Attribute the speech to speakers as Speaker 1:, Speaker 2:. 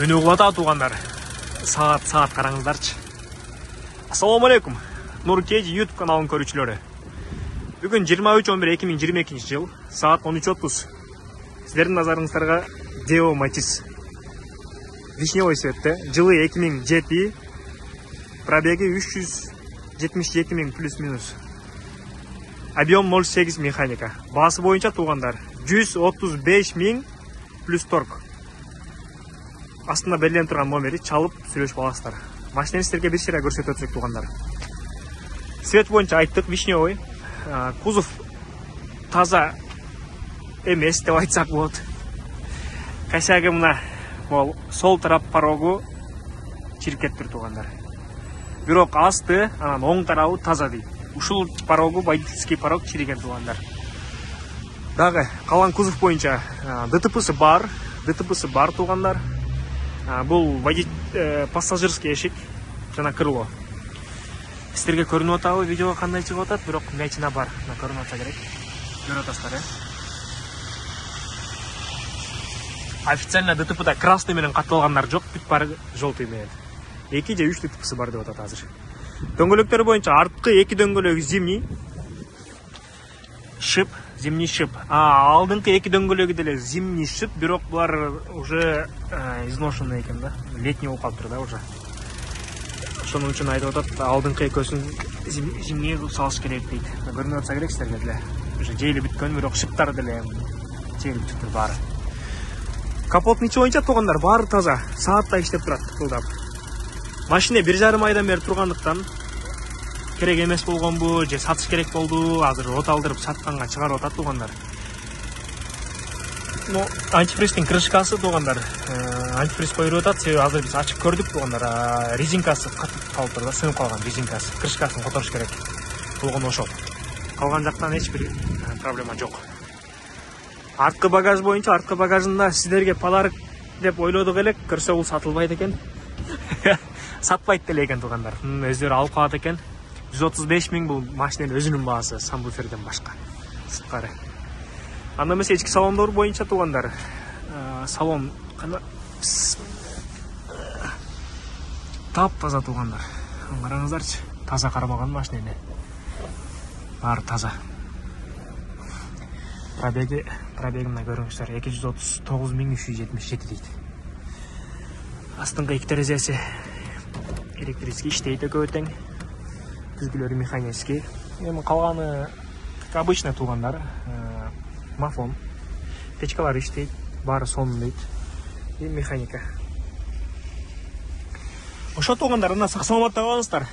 Speaker 1: Күнү кылата туугандар. Саат караңыздарчы. Ассаламу алейкум. Нур Кеji YouTube каналын көрүүчүлөрү. Бүгүн 23/11/2022 жыл, саат 13:30. Сиздердин назарыңыздарга Део Матис. Вишневый цветте, жылы 2007, пробеги 372 000 плюс-минус. Объем 0,8 механика. Басы боюнча туугандар 135 000 плюс торг. Астында белгиленип турган номери чалып сүйлөшүп аласыздар. Машинени сиздерге бир шыра көрсөтүп өтсөк туугандар. Цвет боюнча айттык, вишневый. Кузов таза эмес деп айтсак болот. Косяги мына бул сол тарап порогу чирип кетиптир туугандар. Бирок асты, анан оң тарабы таза дейт. Ушул порогу водительский порог чириген туугандар. Дагы калган кузов боюнча ДТПсы бар туугандар. Бул пассажирский эшик жана крыло. Сиздерге көрүнүп атабы, видеого кандай чыгып атат, бирок мячина бар. Көрүнүп атса керек. Көрүп атасыздар, Официально ДТПда красный менен катталгандар жок, бүт баары желтый менен. 2 же 3 ДТПсы бар деп атат азыр. Дөңгөлөктөр боюнча арткы 2 дөңгөлөк зимний шип. Алдыңкы 2 дөңгөлөгү деле зимний шип, бирок булар уже изношенный экен да. Летний болуп калыптыр да уже. Ошонун үчүн айтып атат, алдыңкы экөөсүн зимний салыш керек дейт. Көрүнүп атса керек сиздерге деле. Уже жейли бүткөн, бирок шиптар деле жейли бүтүптүр баары. Капотнун ичи боюнча туугандар баары таза, сааттай иштеп турат тылдап. Машина 1,5 айдан бери тургандыктан керек эмес болгонбу, же сатыш керек болду, азыр от алдырып сатканга чыгарып атат туугандар. Антифристин крышкасы туугандар, антифриз коюп атат, себеби азыр биз ачып көрдүк туугандар, резинкасы катып калыптыр да, сынып калган резинкасы, крышкасын которуш керек. Болгону ошол. Калган жактан эч бир проблема жок. Арткы багаж боюнча, арткы багажында сиздерге подарок деп ойлодук элек, көрсө бул сатылбайт экен. Сатпайт деле экен туугандар. Өздөрү алып калат экен. 135 000 бул машинанын өзүнүн баасы, самбуферден башка. Сырткары. Анда эмес ички салондор боюнча туугандар. Салон тап-таза туугандар. Караңыздарчы, таза кармаган машина. Баары таза. Пробегине көрүңүздөр 239 377 дейт. Астыңкы 2 терезеси электрический иштейт экөө тең. Түзгүлөрү механический. Эми калганы обычный туугандар. Мафон. Печкалар иштейт, баары сонун дейт. И механика. Ошо туугандар, анда сак саламатта калыңыздар.